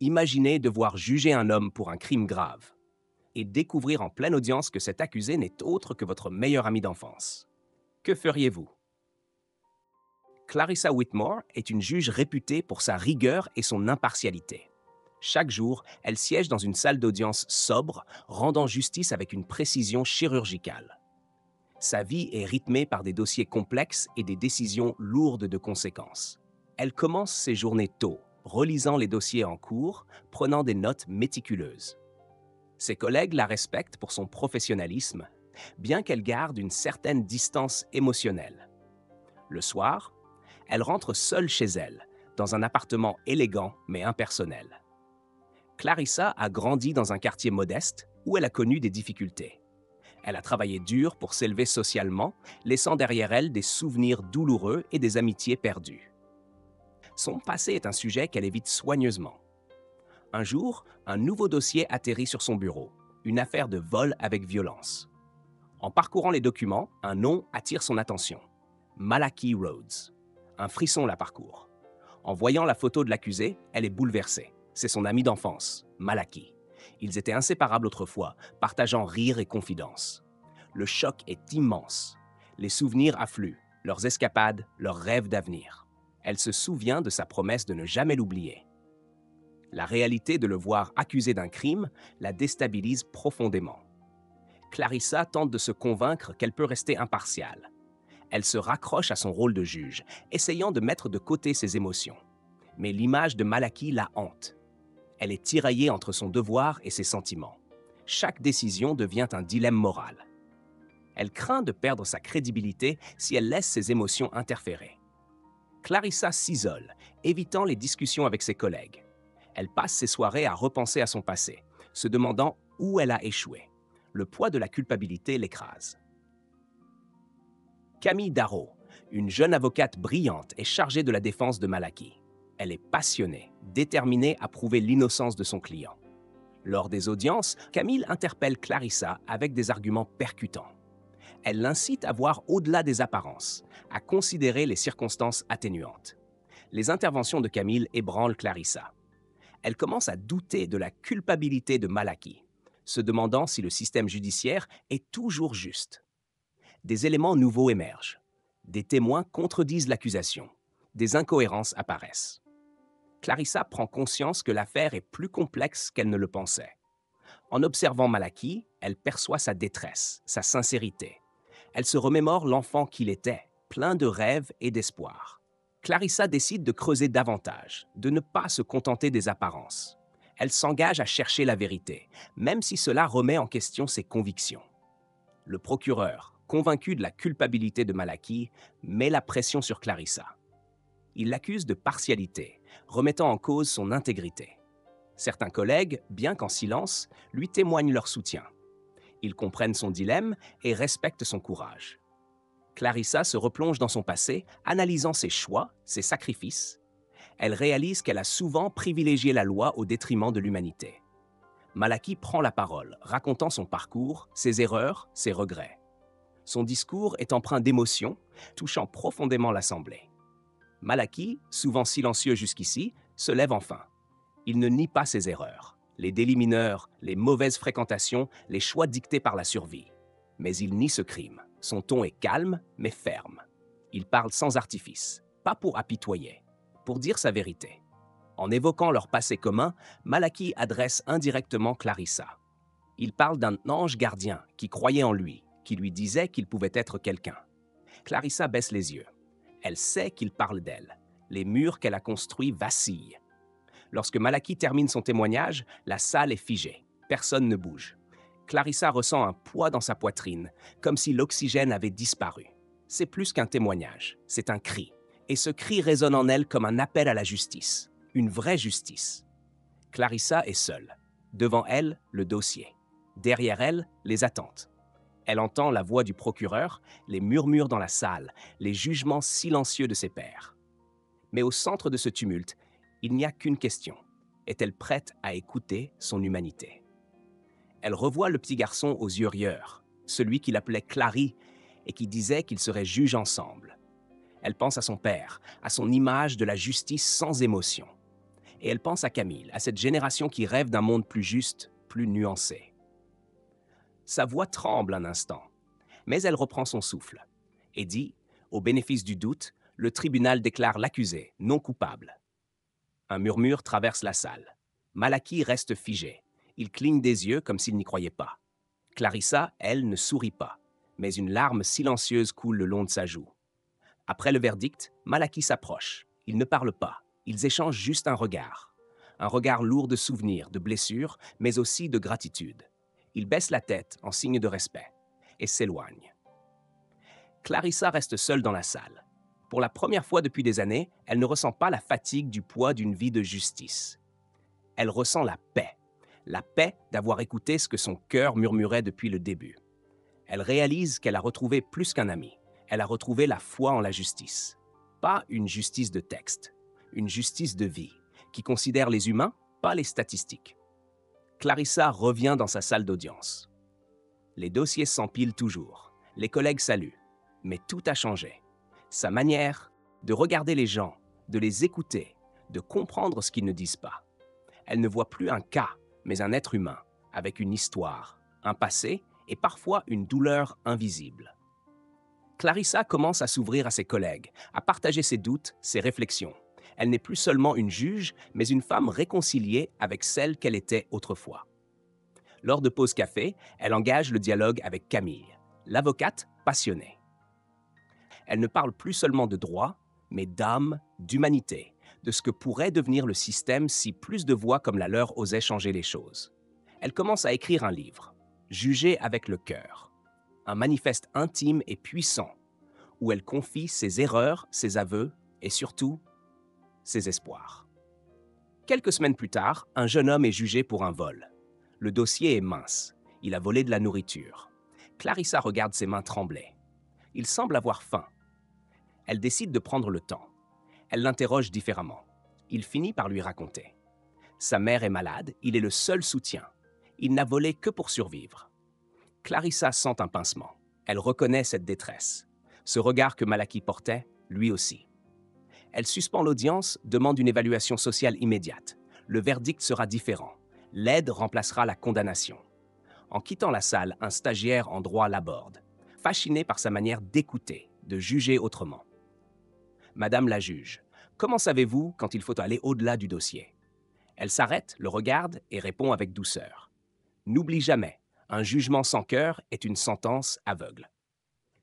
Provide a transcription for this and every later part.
Imaginez devoir juger un homme pour un crime grave et découvrir en pleine audience que cet accusé n'est autre que votre meilleur ami d'enfance. Que feriez-vous? Clarissa Whitmore est une juge réputée pour sa rigueur et son impartialité. Chaque jour, elle siège dans une salle d'audience sobre, rendant justice avec une précision chirurgicale. Sa vie est rythmée par des dossiers complexes et des décisions lourdes de conséquences. Elle commence ses journées tôt, relisant les dossiers en cours, prenant des notes méticuleuses. Ses collègues la respectent pour son professionnalisme, bien qu'elle garde une certaine distance émotionnelle. Le soir, elle rentre seule chez elle, dans un appartement élégant mais impersonnel. Clarissa a grandi dans un quartier modeste où elle a connu des difficultés. Elle a travaillé dur pour s'élever socialement, laissant derrière elle des souvenirs douloureux et des amitiés perdues. Son passé est un sujet qu'elle évite soigneusement. Un jour, un nouveau dossier atterrit sur son bureau, une affaire de vol avec violence. En parcourant les documents, un nom attire son attention. Malachi Rhodes. Un frisson la parcourt. En voyant la photo de l'accusé, elle est bouleversée. C'est son ami d'enfance, Malachi. Ils étaient inséparables autrefois, partageant rire et confidence. Le choc est immense. Les souvenirs affluent, leurs escapades, leurs rêves d'avenir. Elle se souvient de sa promesse de ne jamais l'oublier. La réalité de le voir accusé d'un crime la déstabilise profondément. Clarissa tente de se convaincre qu'elle peut rester impartiale. Elle se raccroche à son rôle de juge, essayant de mettre de côté ses émotions. Mais l'image de Malachi la hante. Elle est tiraillée entre son devoir et ses sentiments. Chaque décision devient un dilemme moral. Elle craint de perdre sa crédibilité si elle laisse ses émotions interférer. Clarissa s'isole, évitant les discussions avec ses collègues. Elle passe ses soirées à repenser à son passé, se demandant où elle a échoué. Le poids de la culpabilité l'écrase. Camille Darrow, une jeune avocate brillante, est chargée de la défense de Malachi. Elle est passionnée, déterminée à prouver l'innocence de son client. Lors des audiences, Camille interpelle Clarissa avec des arguments percutants. Elle l'incite à voir au-delà des apparences, à considérer les circonstances atténuantes. Les interventions de Camille ébranlent Clarissa. Elle commence à douter de la culpabilité de Malachi, se demandant si le système judiciaire est toujours juste. Des éléments nouveaux émergent. Des témoins contredisent l'accusation. Des incohérences apparaissent. Clarissa prend conscience que l'affaire est plus complexe qu'elle ne le pensait. En observant Malachi, elle perçoit sa détresse, sa sincérité. Elle se remémore l'enfant qu'il était, plein de rêves et d'espoir. Clarissa décide de creuser davantage, de ne pas se contenter des apparences. Elle s'engage à chercher la vérité, même si cela remet en question ses convictions. Le procureur, convaincu de la culpabilité de Malachi, met la pression sur Clarissa. Il l'accuse de partialité, remettant en cause son intégrité. Certains collègues, bien qu'en silence, lui témoignent leur soutien. Ils comprennent son dilemme et respectent son courage. Clarissa se replonge dans son passé, analysant ses choix, ses sacrifices. Elle réalise qu'elle a souvent privilégié la loi au détriment de l'humanité. Malachi prend la parole, racontant son parcours, ses erreurs, ses regrets. Son discours est empreint d'émotion, touchant profondément l'Assemblée. Malachi, souvent silencieux jusqu'ici, se lève enfin. Il ne nie pas ses erreurs, les délits mineurs, les mauvaises fréquentations, les choix dictés par la survie. Mais il nie ce crime. Son ton est calme, mais ferme. Il parle sans artifice, pas pour apitoyer, pour dire sa vérité. En évoquant leur passé commun, Malachi adresse indirectement Clarissa. Il parle d'un ange gardien qui croyait en lui, qui lui disait qu'il pouvait être quelqu'un. Clarissa baisse les yeux. Elle sait qu'il parle d'elle. Les murs qu'elle a construits vacillent. Lorsque Malachi termine son témoignage, la salle est figée. Personne ne bouge. Clarissa ressent un poids dans sa poitrine, comme si l'oxygène avait disparu. C'est plus qu'un témoignage, c'est un cri. Et ce cri résonne en elle comme un appel à la justice, une vraie justice. Clarissa est seule. Devant elle, le dossier. Derrière elle, les attentes. Elle entend la voix du procureur, les murmures dans la salle, les jugements silencieux de ses pairs. Mais au centre de ce tumulte, il n'y a qu'une question. Est-elle prête à écouter son humanité? Elle revoit le petit garçon aux yeux rieurs, celui qu'il appelait Clary et qui disait qu'ils seraient juges ensemble. Elle pense à son père, à son image de la justice sans émotion. Et elle pense à Camille, à cette génération qui rêve d'un monde plus juste, plus nuancé. Sa voix tremble un instant, mais elle reprend son souffle et dit, au bénéfice du doute, le tribunal déclare l'accusé non coupable. Un murmure traverse la salle. Malachi reste figé. Il cligne des yeux comme s'il n'y croyait pas. Clarissa, elle, ne sourit pas, mais une larme silencieuse coule le long de sa joue. Après le verdict, Malachi s'approche. Ils ne parlent pas. Ils échangent juste un regard. Un regard lourd de souvenirs, de blessures, mais aussi de gratitude. Il baisse la tête en signe de respect et s'éloigne. Clarissa reste seule dans la salle. Pour la première fois depuis des années, elle ne ressent pas la fatigue du poids d'une vie de justice. Elle ressent la paix d'avoir écouté ce que son cœur murmurait depuis le début. Elle réalise qu'elle a retrouvé plus qu'un ami. Elle a retrouvé la foi en la justice. Pas une justice de texte, une justice de vie, qui considère les humains, pas les statistiques. Clarissa revient dans sa salle d'audience. Les dossiers s'empilent toujours. Les collègues saluent. Mais tout a changé. Sa manière de regarder les gens, de les écouter, de comprendre ce qu'ils ne disent pas. Elle ne voit plus un cas, mais un être humain, avec une histoire, un passé et parfois une douleur invisible. Clarissa commence à s'ouvrir à ses collègues, à partager ses doutes, ses réflexions. Elle n'est plus seulement une juge, mais une femme réconciliée avec celle qu'elle était autrefois. Lors de pauses café, elle engage le dialogue avec Camille, l'avocate passionnée. Elle ne parle plus seulement de droit, mais d'âme, d'humanité, de ce que pourrait devenir le système si plus de voix comme la leur osaient changer les choses. Elle commence à écrire un livre, Juger avec le cœur, un manifeste intime et puissant, où elle confie ses erreurs, ses aveux et surtout ses espoirs. Quelques semaines plus tard, un jeune homme est jugé pour un vol. Le dossier est mince. Il a volé de la nourriture. Clarissa regarde ses mains trembler. Il semble avoir faim. Elle décide de prendre le temps. Elle l'interroge différemment. Il finit par lui raconter. Sa mère est malade, il est le seul soutien. Il n'a volé que pour survivre. Clarissa sent un pincement. Elle reconnaît cette détresse. Ce regard que Malachi portait, lui aussi. Elle suspend l'audience, demande une évaluation sociale immédiate. Le verdict sera différent. L'aide remplacera la condamnation. En quittant la salle, un stagiaire en droit l'aborde, fasciné par sa manière d'écouter, de juger autrement. Madame la juge, comment savez-vous quand il faut aller au-delà du dossier? Elle s'arrête, le regarde et répond avec douceur. N'oublie jamais, un jugement sans cœur est une sentence aveugle.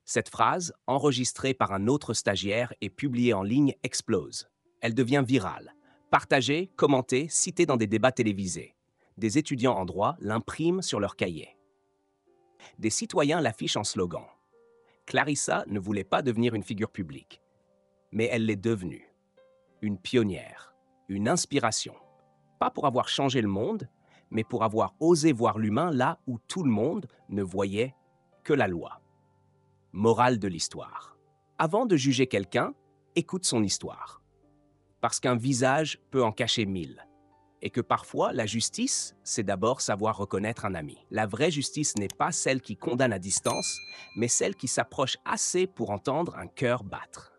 Cette phrase, enregistrée par un autre stagiaire et publiée en ligne, explose. Elle devient virale. Partagée, commentée, citée dans des débats télévisés. Des étudiants en droit l'impriment sur leur cahier. Des citoyens l'affichent en slogan. Clarissa ne voulait pas devenir une figure publique, mais elle l'est devenue. Une pionnière, une inspiration. Pas pour avoir changé le monde, mais pour avoir osé voir l'humain là où tout le monde ne voyait que la loi. Morale de l'histoire. Avant de juger quelqu'un, écoute son histoire. Parce qu'un visage peut en cacher 1000. Et que parfois, la justice, c'est d'abord savoir reconnaître un ami. La vraie justice n'est pas celle qui condamne à distance, mais celle qui s'approche assez pour entendre un cœur battre.